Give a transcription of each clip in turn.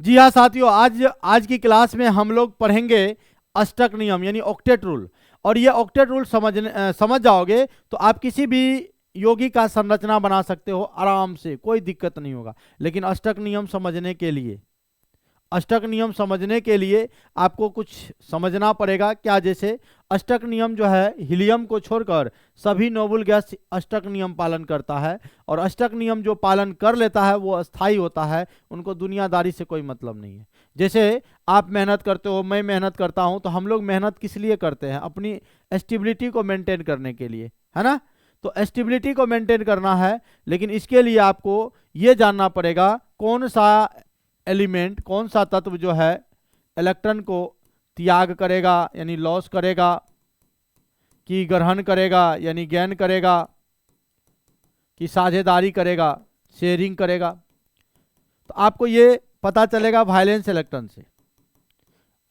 जी हाँ साथियों, आज की क्लास में हम लोग पढ़ेंगे अष्टक नियम यानी ऑक्टेट रूल। और ये ऑक्टेट रूल समझ जाओगे तो आप किसी भी योगी का संरचना बना सकते हो आराम से, कोई दिक्कत नहीं होगा। लेकिन अष्टक नियम समझने के लिए आपको कुछ समझना पड़ेगा। क्या? जैसे अष्टक नियम जो है, हीलियम को छोड़कर सभी नोबल गैस अष्टक नियम पालन करता है। और अष्टक नियम जो पालन कर लेता है वो अस्थाई होता है, उनको दुनियादारी से कोई मतलब नहीं है। जैसे आप मेहनत करते हो, मैं मेहनत करता हूं, तो हम लोग मेहनत किस लिए करते हैं? अपनी स्टेबिलिटी को मेंटेन करने के लिए, है ना? तो स्टेबिलिटी को मेंटेन करना है, लेकिन इसके लिए आपको ये जानना पड़ेगा कौन सा एलिमेंट, कौन सा तत्व जो है इलेक्ट्रॉन को त्याग करेगा यानी लॉस करेगा, कि ग्रहण करेगा यानी गेन करेगा, कि साझेदारी करेगा, शेयरिंग करेगा। तो आपको ये पता चलेगा वायलेंस इलेक्ट्रॉन से।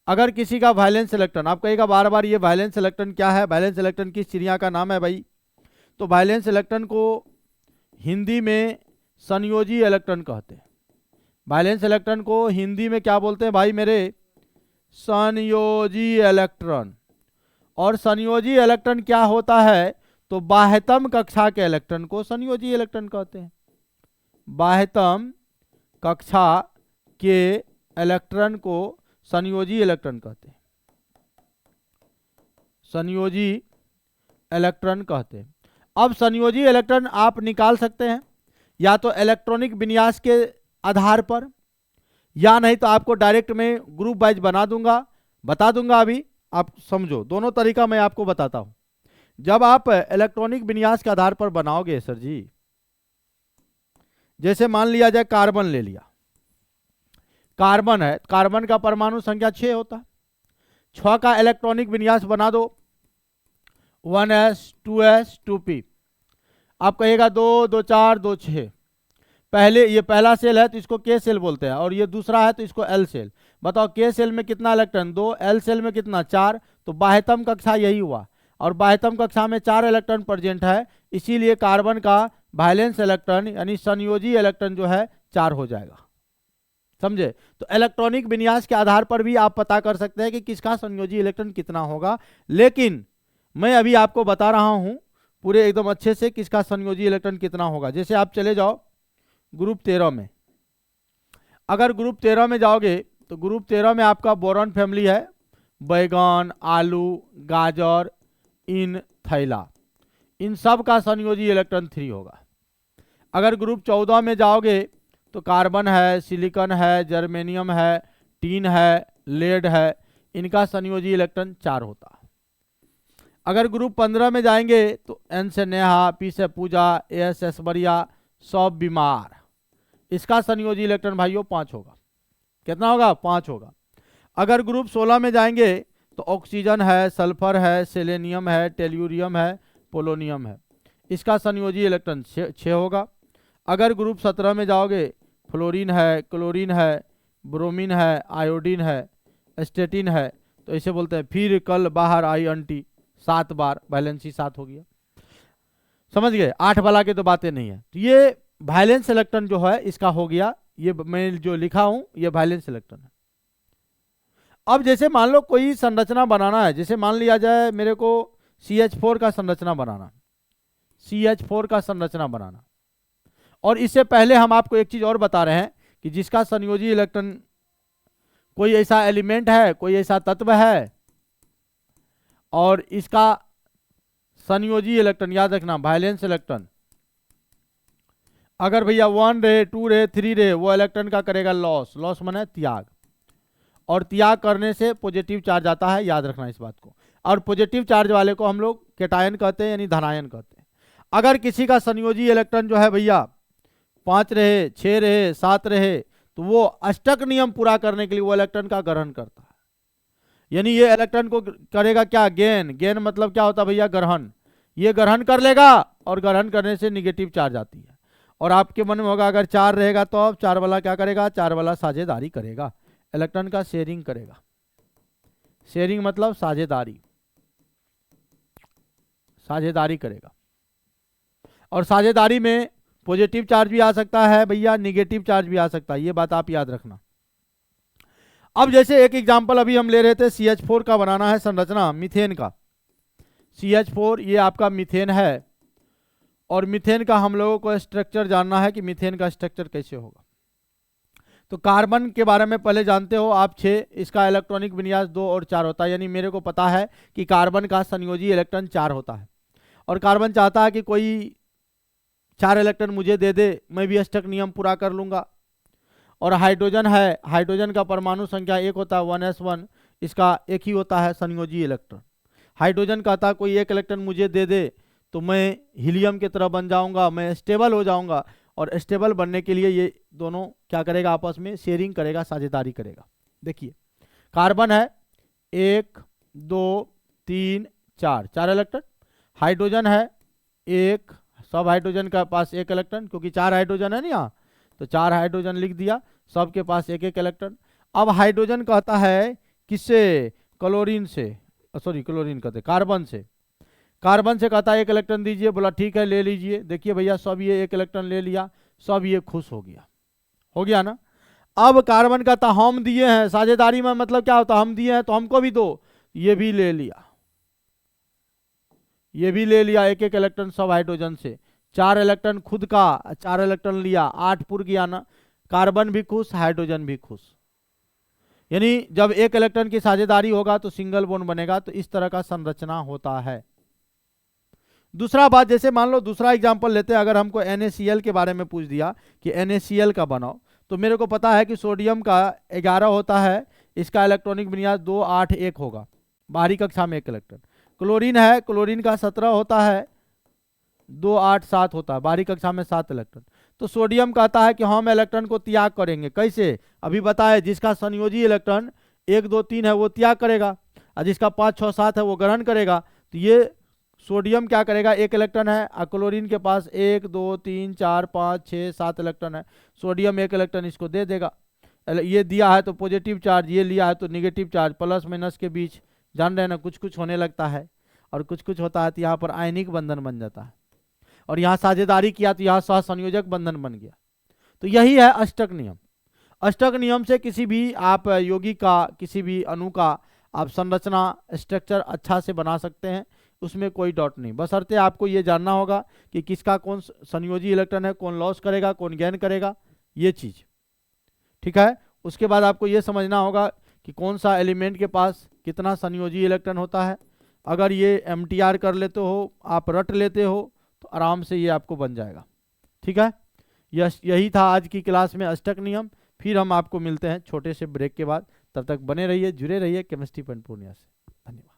अगर किसी का वायलेंस इलेक्ट्रॉन, आप कहेगा बार बार ये वायलेंस इलेक्ट्रॉन क्या है, वायलेंस इलेक्ट्रॉन किस चिड़िया का नाम है भाई? तो वायलेंस इलेक्ट्रॉन को हिंदी में संयोजी इलेक्ट्रॉन कहते हैं। वायलेंस इलेक्ट्रॉन को हिंदी में क्या बोलते हैं भाई मेरे? संयोजी इलेक्ट्रॉन। और संयोजी इलेक्ट्रॉन क्या होता है? तो बाह्यतम कक्षा के इलेक्ट्रॉन को संयोजी इलेक्ट्रॉन कहते हैं। बाह्यतम कक्षा के इलेक्ट्रॉन को संयोजी इलेक्ट्रॉन कहते हैं, संयोजी इलेक्ट्रॉन कहते हैं। अब संयोजी इलेक्ट्रॉन आप निकाल सकते हैं या तो इलेक्ट्रॉनिक विन्यास के आधार पर, या नहीं तो आपको डायरेक्ट में ग्रुप वाइज बता दूंगा। अभी आप समझो, दोनों तरीका मैं आपको बताता हूं। जब आप इलेक्ट्रॉनिक विन्यास के आधार पर बनाओगे सर जी, जैसे मान लिया जाए कार्बन ले लिया, कार्बन है, कार्बन का परमाणु संख्या 6 होता है। 6 का इलेक्ट्रॉनिक विन्यास बना दो, 1s 2s 2p। आप कहिएगा 2 2 4 2 6। पहले ये पहला सेल है तो इसको के सेल बोलते हैं, और ये दूसरा है तो इसको एल सेल। बताओ के सेल में कितना इलेक्ट्रॉन? 2। एल सेल में कितना? 4। तो बाह्यतम कक्षा यही हुआ, और बाह्यतम कक्षा में 4 इलेक्ट्रॉन प्रेजेंट है, इसीलिए कार्बन का वायलेंस इलेक्ट्रॉन यानी संयोजी इलेक्ट्रॉन जो है 4 हो जाएगा। समझे? तो इलेक्ट्रॉनिक विन्यास के आधार पर भी आप पता कर सकते हैं कि किसका संयोजी इलेक्ट्रॉन कितना होगा। लेकिन मैं अभी आपको बता रहा हूं पूरे एकदम अच्छे से किसका संयोजी इलेक्ट्रॉन कितना होगा। जैसे आप चले जाओ ग्रुप 13 में। अगर ग्रुप 13 में जाओगे तो ग्रुप 13 में आपका बोरॉन फैमिली है, बैगन, आलू, गाजर, इन, थैला, इन सब का संयोजी इलेक्ट्रॉन 3 होगा। अगर ग्रुप 14 में जाओगे तो कार्बन है, सिलिकॉन है, जर्मेनियम है, टीन है, लेड है, इनका संयोजी इलेक्ट्रॉन 4 होता है। अगर ग्रुप 15 में जाएंगे तो एन से नेहा, पी से पूजा, एस ऐश्वर्या, सब बीमार, इसका संयोजी इलेक्ट्रॉन भाइयों 5 होगा। कितना होगा? 5 होगा। अगर ग्रुप 16 में जाएंगे तो ऑक्सीजन है, सल्फर है, सेलेनियम है, टेल्यूरियम है, पोलोनियम है, इसका संयोजी इलेक्ट्रॉन 6 होगा। अगर ग्रुप 17 में जाओगे, फ्लोरीन है, क्लोरीन है, ब्रोमीन है, आयोडीन है, स्टेटिन है, तो इसे बोलते हैं फिर कल बाहर आई अंटी, 7 बार, वैलेंसी 7 हो गया। समझ गए? 8 वाला के तो बातें नहीं है। तो ये वायलेंस इलेक्ट्रॉन जो है इसका हो गया, ये मैं जो लिखा हूं ये वायलेंस इलेक्ट्रॉन है। अब जैसे मान लो कोई संरचना बनाना है, जैसे मान लिया जाए मेरे को CH4 का संरचना बनाना, CH4 का संरचना बनाना। और इससे पहले हम आपको एक चीज और बता रहे हैं कि जिसका संयोजी इलेक्ट्रॉन, कोई ऐसा एलिमेंट है, कोई ऐसा तत्व है और इसका संयोजी इलेक्ट्रॉन, याद रखना वायलेंस इलेक्ट्रॉन, अगर भैया 1 रहे, 2 रहे, 3 रहे, वो इलेक्ट्रॉन का करेगा लॉस। लॉस माने त्याग, और त्याग करने से पॉजिटिव चार्ज आता है, याद रखना इस बात को। और पॉजिटिव चार्ज वाले को हम लोग कैटायन कहते हैं यानी धनायन कहते हैं। अगर किसी का संयोजी इलेक्ट्रॉन जो है भैया 5 रहे, 6 रहे, 7 रहे, तो वो अष्टक नियम पूरा करने के लिए वो इलेक्ट्रॉन का ग्रहण करता है। यानी ये इलेक्ट्रॉन को करेगा क्या? गेन। गेन मतलब क्या होता है भैया? ग्रहण। ये ग्रहण कर लेगा, और ग्रहण करने से निगेटिव चार्ज आती है। और आपके मन में होगा अगर 4 रहेगा तो अब 4 वाला क्या करेगा? 4 वाला साझेदारी करेगा, इलेक्ट्रॉन का शेयरिंग करेगा। शेयरिंग मतलब साझेदारी, साझेदारी करेगा। और साझेदारी में पॉजिटिव चार्ज भी आ सकता है भैया, निगेटिव चार्ज भी आ सकता है, ये बात आप याद रखना। अब जैसे एक एग्जांपल अभी हम ले रहे थे, CH4 का बनाना है संरचना मीथेन का। CH4 ये आपका मीथेन है, और मीथेन का हम लोगों को स्ट्रक्चर जानना है कि मीथेन का स्ट्रक्चर कैसे होगा। तो कार्बन के बारे में पहले जानते हो आप 6, इसका इलेक्ट्रॉनिक विन्यास 2 और 4 होता है, यानी मेरे को पता है कि कार्बन का संयोजी इलेक्ट्रॉन 4 होता है, और कार्बन चाहता है कि कोई 4 इलेक्ट्रॉन मुझे दे दे, मैं भी अष्टक नियम पूरा कर लूंगा। और हाइड्रोजन है, हाइड्रोजन का परमाणु संख्या 1 होता है 1s1, इसका एक ही होता है संयोजी इलेक्ट्रॉन। हाइड्रोजन कहता है कोई 1 इलेक्ट्रॉन मुझे दे दे तो मैं हीलियम की तरह बन जाऊंगा, मैं स्टेबल हो जाऊंगा, और स्टेबल बनने के लिए ये दोनों क्या करेगा, आपस में शेयरिंग करेगा, साझेदारी करेगा। देखिए कार्बन है 1 2 3 4, 4 इलेक्ट्रॉन। हाइड्रोजन है 1, सब हाइड्रोजन का पास 1 इलेक्ट्रॉन, क्योंकि 4 हाइड्रोजन है ना यहाँ, तो 4 हाइड्रोजन लिख दिया, सबके पास 1 इलेक्ट्रॉन। अब हाइड्रोजन कहता है किससे, क्लोरीन से, सॉरी क्लोरीन कहते कार्बन से, कार्बन से कहता है 1 इलेक्ट्रॉन दीजिए, बोला ठीक है ले लीजिए। देखिए भैया सब ये 1 इलेक्ट्रॉन ले लिया, सब ये खुश हो गया ना। अब कार्बन कहता हम दिए हैं, साझेदारी में मतलब क्या होता है, हम दिए हैं तो हमको भी दो, ये भी ले लिया, ये भी ले लिया 1 इलेक्ट्रॉन सब हाइड्रोजन से, 4 इलेक्ट्रॉन खुद का, 4 इलेक्ट्रॉन लिया, 8 पुर गया ना, कार्बन भी खुश, हाइड्रोजन भी खुश। यानी जब 1 इलेक्ट्रॉन की साझेदारी होगा तो सिंगल बॉन्ड बनेगा, तो इस तरह का संरचना होता है। दूसरा बात, जैसे मान लो दूसरा एग्जांपल लेते हैं, अगर हमको NaCl के बारे में पूछ दिया कि NaCl का बनाओ, तो मेरे को पता है कि सोडियम का 11 होता है, इसका इलेक्ट्रॉनिक विन्यास 2 8 1 होगा, बाहरी कक्षा में 1 इलेक्ट्रॉन। क्लोरीन है, क्लोरीन का 17 होता है, 2 8 7 होता है, बाहरी कक्षा में 7 इलेक्ट्रॉन। तो सोडियम कहता है कि हम इलेक्ट्रॉन को त्याग करेंगे, कैसे अभी बताए, जिसका संयोजी इलेक्ट्रॉन 1 2 3 है वो त्याग करेगा, और जिसका 5 6 7 है वो ग्रहण करेगा। तो ये सोडियम क्या करेगा, 1 इलेक्ट्रॉन है, और क्लोरीन के पास 1 2 3 4 5 6 7 इलेक्ट्रॉन है, सोडियम 1 इलेक्ट्रॉन इसको दे देगा। ये दिया है तो पॉजिटिव चार्ज, ये लिया है तो निगेटिव चार्ज, प्लस माइनस के बीच जान रहे हैं ना, कुछ कुछ होने लगता है, और कुछ कुछ होता है तो यहाँ पर आयनिक बंधन बन जाता है, और यहाँ साझेदारी किया तो यहाँ सहसंयोजक बंधन बन गया। तो यही है अष्टक नियम। अष्टक नियम से किसी भी आप यौगिक का, किसी भी अणु का आप संरचना स्ट्रक्चर अच्छा से बना सकते हैं, उसमें कोई डाउट नहीं, बशर्ते आपको ये जानना होगा कि किसका कौन संयोजी इलेक्ट्रॉन है, कौन लॉस करेगा, कौन गेन करेगा, ये चीज़ ठीक है। उसके बाद आपको ये समझना होगा कि कौन सा एलिमेंट के पास कितना संयोजी इलेक्ट्रॉन होता है। अगर ये MTR कर लेते हो, आप रट लेते हो, तो आराम से ये आपको बन जाएगा। ठीक है, यही था आज की क्लास में अष्टक नियम। फिर हम आपको मिलते हैं छोटे से ब्रेक के बाद, तब तक बने रहिए, जुड़े रहिए केमिस्ट्री पॉइंट पूर्णिया से। धन्यवाद।